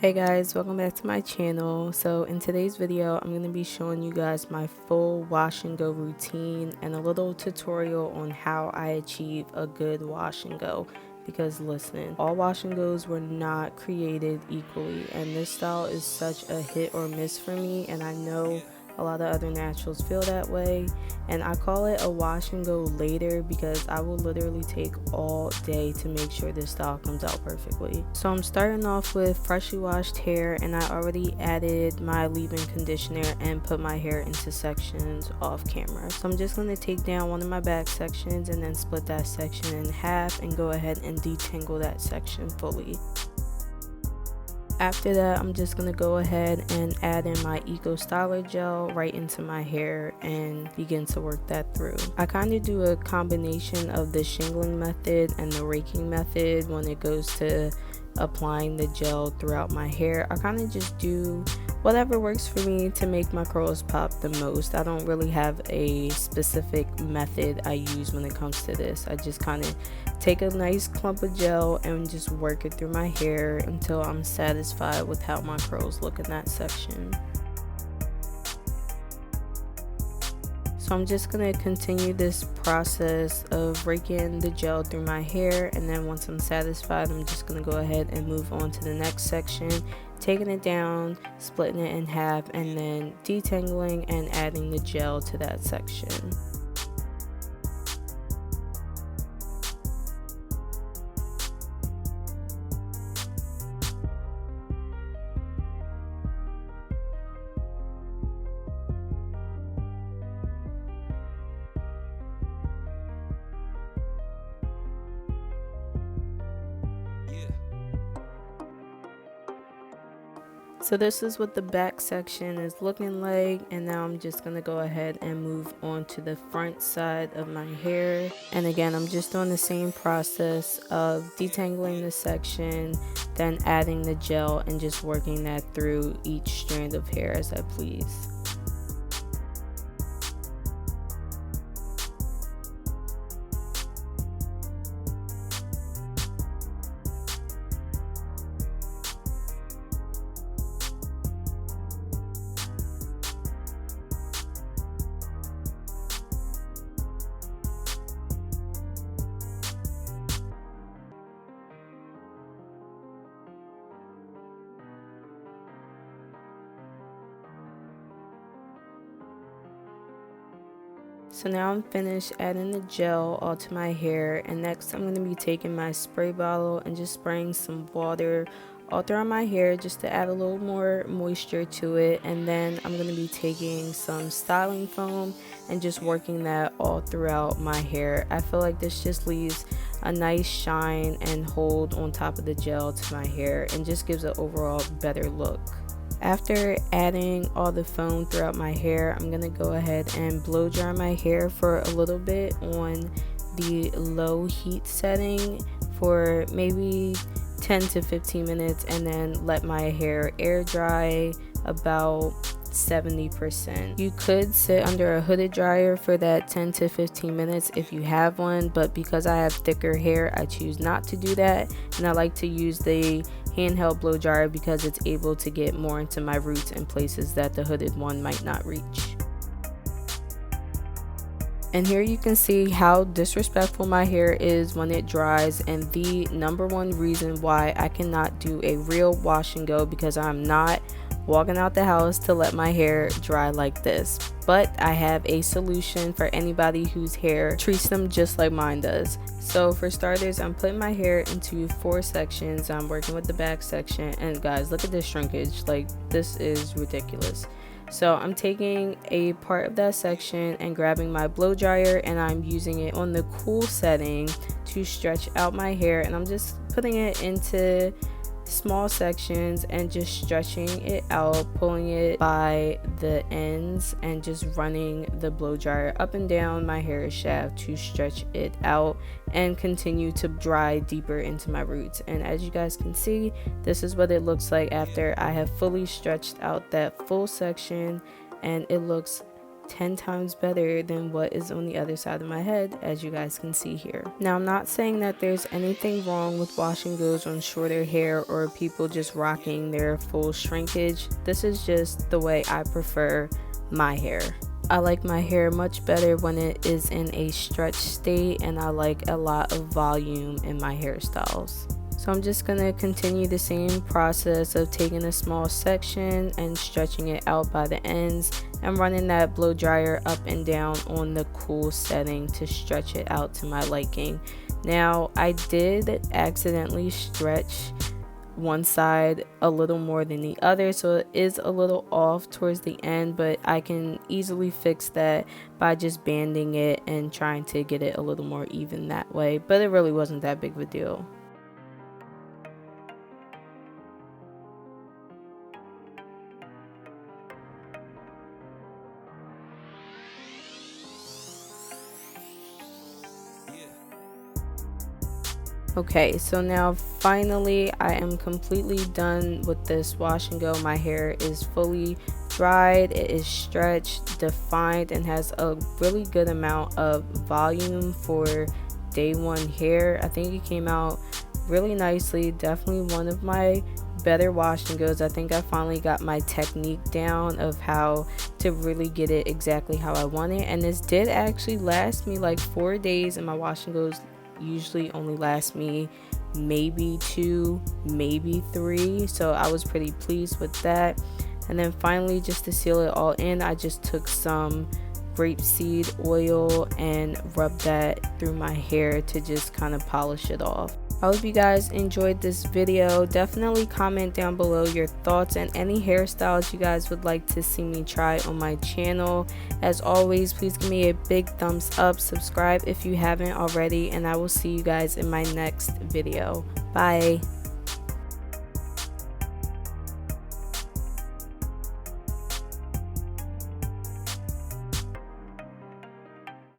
Hey guys, welcome back to my channel. So in today's video, I'm going to be showing you guys my full wash and go routine and a little tutorial on how I achieve a good wash and go. Because listen, all wash and goes were not created equally, and this style is such a hit or miss for me, and I know a lot of other naturals feel that way. And I call it a wash and go later because I will literally take all day to make sure this style comes out perfectly. So I'm starting off with freshly washed hair, and I already added my leave-in conditioner and put my hair into sections off camera. So I'm just going to take down one of my back sections and then split that section in half and go ahead and detangle that section fully. After that, I'm just going to go ahead and add in my Eco Styler gel right into my hair and begin to work that through. I kind of do a combination of the shingling method and the raking method when it goes to applying the gel throughout my hair. I kind of just do whatever works for me to make my curls pop the most. I don't really have a specific method I use when it comes to this. I just kind of take a nice clump of gel and just work it through my hair until I'm satisfied with how my curls look in that section. So I'm just going to continue this process of raking the gel through my hair, and then once I'm satisfied, I'm just going to go ahead and move on to the next section, taking it down, splitting it in half, and then detangling and adding the gel to that section. So this is what the back section is looking like, and now I'm just going to go ahead and move on to the front side of my hair. And again, I'm just doing the same process of detangling the section, then adding the gel and just working that through each strand of hair as I please. So now I'm finished adding the gel all to my hair, and next I'm going to be taking my spray bottle and just spraying some water all throughout my hair just to add a little more moisture to it. And then I'm going to be taking some styling foam and just working that all throughout my hair. I feel like this just leaves a nice shine and hold on top of the gel to my hair and just gives an overall better look. After adding all the foam throughout my hair, I'm going to go ahead and blow dry my hair for a little bit on the low heat setting for maybe 10 to 15 minutes, and then let my hair air dry about 70%. You could sit under a hooded dryer for that 10 to 15 minutes if you have one, but because I have thicker hair, I choose not to do that, and I like to use the handheld blow dryer because it's able to get more into my roots in places that the hooded one might not reach. And here you can see how disrespectful my hair is when it dries, and the number one reason why I cannot do a real wash and go, because I'm not walking out the house to let my hair dry like this. But I have a solution for anybody whose hair treats them just like mine does. So for starters, I'm putting my hair into 4 sections. I'm working with the back section, and guys, look at this shrinkage. Like, this is ridiculous. So I'm taking a part of that section and grabbing my blow dryer, and I'm using it on the cool setting to stretch out my hair, and I'm just putting it into small sections and just stretching it out, pulling it by the ends and just running the blow dryer up and down my hair shaft to stretch it out and continue to dry deeper into my roots. And as you guys can see, this is what it looks like after I have fully stretched out that full section, and it looks 10 times better than what is on the other side of my head, as you guys can see here. Now, I'm not saying that there's anything wrong with washing goes on shorter hair or people just rocking their full shrinkage. This is just the way I prefer my hair. I like my hair much better when it is in a stretch state, and I like a lot of volume in my hairstyles. So I'm just going to continue the same process of taking a small section and stretching it out by the ends and running that blow dryer up and down on the cool setting to stretch it out to my liking. Now, I did accidentally stretch one side a little more than the other, so it is a little off towards the end, but I can easily fix that by just banding it and trying to get it a little more even that way, but it really wasn't that big of a deal. Okay, so now finally I am completely done with this wash and go. My hair is fully dried, it is stretched, defined, and has a really good amount of volume for day one hair. I think it came out really nicely. Definitely one of my better wash and goes. I think I finally got my technique down of how to really get it exactly how I want it, and this did actually last me like 4 days, and my wash and goes usually only last me maybe 2, maybe 3, so I was pretty pleased with that. And then finally, just to seal it all in, I just took some grapeseed oil and rubbed that through my hair to just kind of polish it off. I hope you guys enjoyed this video. Definitely comment down below your thoughts and any hairstyles you guys would like to see me try on my channel. As always, please give me a big thumbs up, subscribe if you haven't already, and I will see you guys in my next video. Bye.